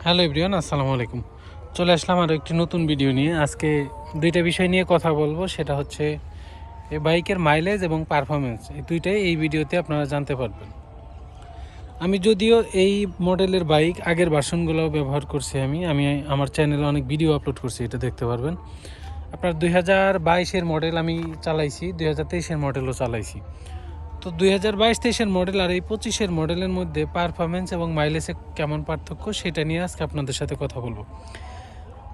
Hello everyone, আসসালামু আলাইকুম। চলে আসলাম আরও একটি নতুন ভিডিও নিয়ে। আজকে দুইটা বিষয় নিয়ে কথা বলবো, সেটা হচ্ছে এই বাইকের মাইলেজ এবং পারফরমেন্স। এই দুইটাই এই ভিডিওতে আপনারা জানতে পারবেন। আমি যদিও এই মডেলের বাইক আগের ভার্সনগুলো ব্যবহার করছি। আমি আমার চ্যানেলে অনেক ভিডিও আপলোড করছি, এটা দেখতে পারবেন। আপনার 2022-এর মডেল আমি চালাইছি, 2023-এর মডেলও চালাইছি। তো 2022-23-এর মডেল আর এই 25-এর মডেলের মধ্যে পারফরমেন্স এবং মাইলেজে কেমন পার্থক্য, সেটা নিয়ে আজকে আপনাদের সাথে কথা বলবো।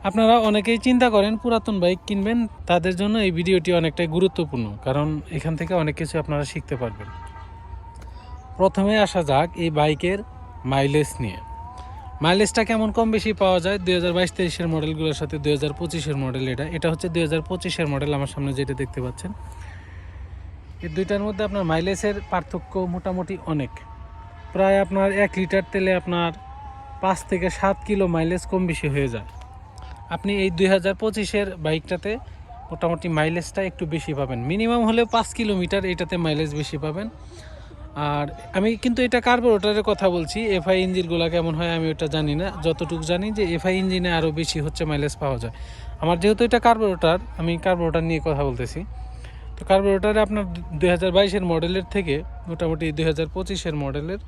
আপনারা অনেকেই চিন্তা করেন পুরাতন বাইক কিনবেন, তাদের জন্য এই ভিডিওটি অনেকটাই গুরুত্বপূর্ণ, কারণ এখান থেকে অনেক কিছু আপনারা শিখতে পারবেন। প্রথমে আসা যাক এই বাইকের মাইলেজ নিয়ে। মাইলেজটা কেমন কম বেশি পাওয়া যায় 2022-23-এর মডেলগুলোর সাথে 2025-এর মডেল। এটা হচ্ছে 2025-এর মডেল, আমার সামনে যেটা দেখতে পাচ্ছেন। এই দুইটার মধ্যে আপনার মাইলেজের পার্থক্য মোটামুটি অনেক। প্রায় আপনার 1 লিটার তেলে আপনার 5 থেকে 7 কিলো মাইলেজ কম বেশি হয়ে যায়। আপনি এই 2025-এর বাইকটাতে মোটামুটি মাইলেজটা একটু বেশি পাবেন, মিনিমাম হলেও 5 কিলোমিটার এটাতে মাইলেজ বেশি পাবেন। আর আমি কিন্তু এটা কার্বোরেটরের কথা বলছি, এফআই ইঞ্জিনগুলো কেমন হয় আমি ওটা জানি না। যতটুকু জানি যে এফআই ইঞ্জিনে আরও বেশি হচ্ছে মাইলেজ পাওয়া যায়। আমার যেহেতু এটা কার্বোরেটর, আমি কার্বোরেটর নিয়ে কথা বলতেছি। তো কার্বোরেটরে আপনার 2022-এর মডেলের থেকে মোটামুটি 2025-এর মডেলের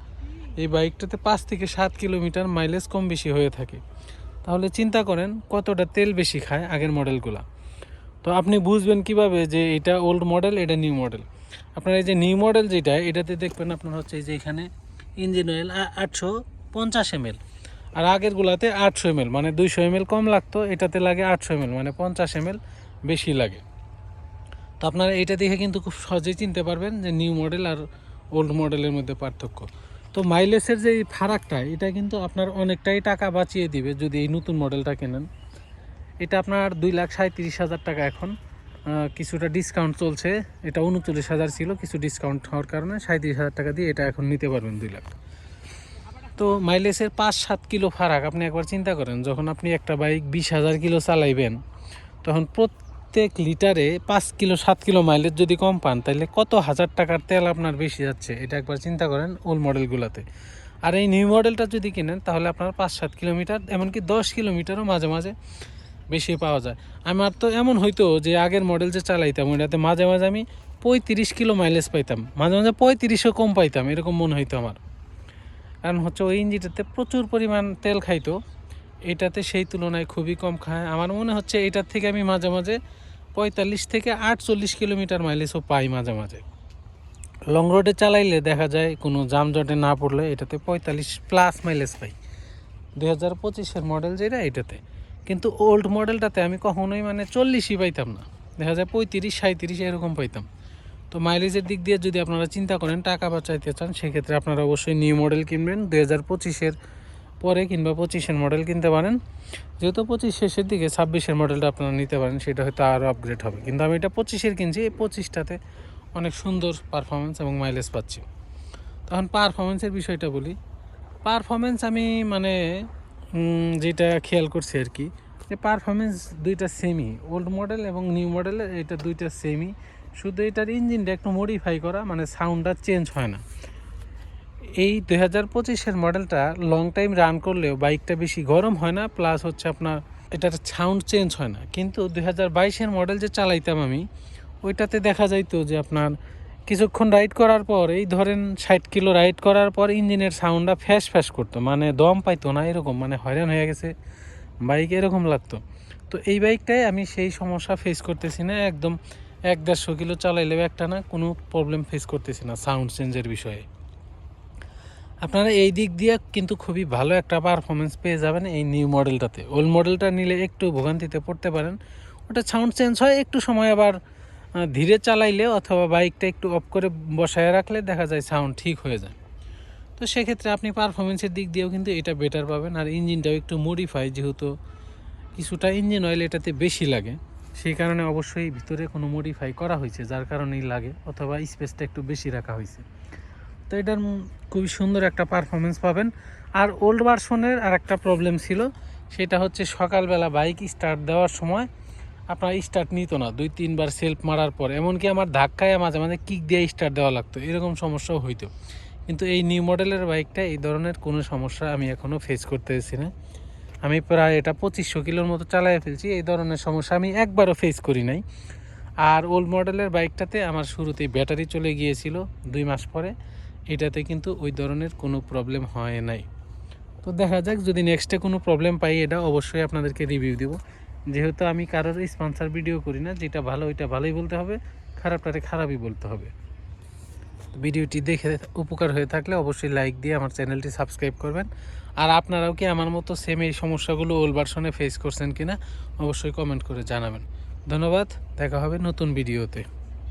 এই বাইকটাতে 5 থেকে 7 কিলোমিটার মাইলেজ কম বেশি হয়ে থাকে। তাহলে চিন্তা করেন কতটা তেল বেশি খায় আগের মডেলগুলো। তো আপনি বুঝবেন কিভাবে যে এটা ওল্ড মডেল, এটা নিউ মডেল। আপনার এই যে নিউ মডেল যেটা, এটাতে দেখবেন আপনার হচ্ছে এই যে এখানে ইঞ্জিন অয়েল 850 ml, আর আগেরগুলাতে 800 ml, মানে 200 ml কম লাগতো, এটাতে লাগে 800 ml, মানে 50 ml বেশি লাগে। তো আপনারা এটা দেখে কিন্তু খুব সহজেই চিনতে পারবেন যে নিউ মডেল আর ওল্ড মডেলের মধ্যে পার্থক্য। তো মাইলেজের যে ফারাকটা, এটা কিন্তু আপনার অনেকটাই টাকা বাঁচিয়ে দিবে যদি এই নতুন মডেলটা কেনেন। এটা আপনার 2,37,000 টাকা এখন, কিছুটা ডিসকাউন্ট চলছে। এটা 39,000 ছিল, কিছু ডিসকাউন্ট হওয়ার কারণে 37,000 টাকা দিয়ে এটা এখন নিতে পারবেন 2 লাখ। তো মাইলেজের 5-7 কিলো ফারাক আপনি একবার চিন্তা করেন। যখন আপনি একটা বাইক 20,000 কিলো চালাইবেন, তখন প্রত্যেক লিটারে 5 কিলো 7 কিলো মাইলেজ যদি কম পান, তাহলে কত হাজার টাকার তেল আপনার বেশি যাচ্ছে, এটা একবার চিন্তা করেন ওল্ড মডেলগুলোতে। আর এই নিউ মডেলটা যদি কিনেন, তাহলে আপনার 5-7 কিলোমিটার, এমনকি 10 কিলোমিটারও মাঝে মাঝে বেশি পাওয়া যায়। আমার তো এমন হইতো যে আগের মডেল যে চালাইতাম, ওইটাতে মাঝে মাঝে আমি 35 কিলো মাইলেজ পাইতাম, মাঝে মাঝে 35ও কম পাইতাম, এরকম মনে হইতো আমার। কারণ হচ্ছে ওই ইঞ্জিনটাতে প্রচুর পরিমাণ তেল খাইতো, এটাতে সেই তুলনায় খুবই কম খায়। আমার মনে হচ্ছে এটার থেকে আমি মাঝে মাঝে 45 থেকে 48 কিলোমিটার মাইলেজও পাই মাঝে মাঝে। লং রোডে চালাইলে দেখা যায় কোনো জামজটে না পড়লে এটাতে 45+ মাইলেজ পাই 2025-এর মডেল যেটা, এটাতে। কিন্তু ওল্ড মডেলটাতে আমি কখনোই মানে 40ই পাইতাম না, দেখা যায় 35-37 এরকম পাইতাম। তো মাইলেজের দিক দিয়ে যদি আপনারা চিন্তা করেন টাকা বাঁচাইতে চান, সেক্ষেত্রে আপনারা অবশ্যই নিউ মডেল কিনবেন। 2025-এর পরে কিংবা 25-এর মডেল কিনতে পারেন। যেহেতু 25 শেষের দিকে 26-এর মডেলটা আপনারা নিতে পারেন, সেটা হয়তো আরও আপগ্রেড হবে। কিন্তু আমি এটা 25-এর কিনছি, এই 25টাতে অনেক সুন্দর পারফরমেন্স এবং মাইলেজ পাচ্ছি। তখন পারফরমেন্সের বিষয়টা বলি। পারফরমেন্স আমি মানে যেটা খেয়াল করছি আর কি, যে পারফরমেন্স দুইটা সেমই, ওল্ড মডেল এবং নিউ মডেলের এটা দুইটা সেমই। শুধু এটার ইঞ্জিনটা একটু মডিফাই করা, মানে সাউন্ডটা চেঞ্জ হয় না। এই 2025-এর মডেলটা লং টাইম রান করলেও বাইকটা বেশি গরম হয় না, প্লাস হচ্ছে আপনার এটার সাউন্ড চেঞ্জ হয় না। কিন্তু 2022-এর মডেল যে চালাইতাম আমি, ওইটাতে দেখা যাইতো যে আপনার কিছুক্ষণ রাইড করার পর, এই ধরেন 60 কিলো রাইড করার পর ইঞ্জিনের সাউন্ডটা ফ্যাস ফ্যাস করতো, মানে দম পাইতো না, এরকম মানে হয়রান হয়ে গেছে বাইক, এরকম লাগতো। তো এই বাইকটায় আমি সেই সমস্যা ফেস করতেছি না, একদম 1-150 কিলো চালাইলেও একটা না কোনো প্রবলেম ফেস করতেছি না সাউন্ড চেঞ্জের বিষয়ে। আপনারা এই দিক দিয়ে কিন্তু খুবই ভালো একটা পারফরমেন্স পেয়ে যাবেন এই নিউ মডেলটাতে। ওল্ড মডেলটা নিলে একটু ভোগান্তিতে পড়তে পারেন, ওটা সাউন্ড চেঞ্জ হয় একটু সময়, আবার ধীরে চালাইলে অথবা বাইকটা একটু অফ করে বসায় রাখলে দেখা যায় সাউন্ড ঠিক হয়ে যায়। তো সেক্ষেত্রে আপনি পারফরমেন্সের দিক দিয়েও কিন্তু এটা বেটার পাবেন। আর ইঞ্জিনটাও একটু মডিফাই, যেহেতু কিছুটা ইঞ্জিন অয়েল এটাতে বেশি লাগে, সেই কারণে অবশ্যই ভিতরে কোনো মডিফাই করা হয়েছে, যার কারণেই লাগে, অথবা স্পেসটা একটু বেশি রাখা হয়েছে। তো এটার খুবই সুন্দর একটা পারফরমেন্স পাবেন। আর ওল্ড ভার্সনের আর একটা প্রবলেম ছিল, সেটা হচ্ছে সকালবেলা বাইক স্টার্ট দেওয়ার সময় আপনার স্টার্ট নিত না, 2-3 বার সেলফ মারার পর, এমনকি আমার ধাক্কায় মাঝে মাঝে কিক দিয়ে স্টার্ট দেওয়া লাগতো, এরকম সমস্যাও হইতো। কিন্তু এই নিউ মডেলের বাইকটা এই ধরনের কোনো সমস্যা আমি এখনও ফেস করতেছি না। আমি প্রায় এটা 2500 কিলোর মতো চালিয়ে ফেলছি। এই ধরনের সমস্যা আমি একবারও ফেস করি নাই। আর ওল্ড মডেলের বাইকটাতে আমার শুরুতেই ব্যাটারি চলে গিয়েছিল 2 মাস পরে। এটাতে কিন্তু ওই ধরনের কোনো প্রবলেম হয় নাই। তো দেখা যাক, যদি নেক্সটে কোনো প্রবলেম পাই এটা অবশ্যই আপনাদেরকে রিভিউ দেবো। যেহেতু আমি কারোর স্পন্সর ভিডিও করি না, যেটা ভালো ওইটা ভালোই বলতে হবে, খারাপটারে খারাপই বলতে হবে। ভিডিওটি দেখে উপকার হয়ে থাকলে অবশ্যই লাইক দিয়ে আমার চ্যানেলটি সাবস্ক্রাইব করবেন। আর আপনারাও কি আমার মতো সেম এই সমস্যাগুলো ওল্ড ভার্সনে ফেস করছেন কিনা অবশ্যই কমেন্ট করে জানাবেন। ধন্যবাদ, দেখা হবে নতুন ভিডিওতে।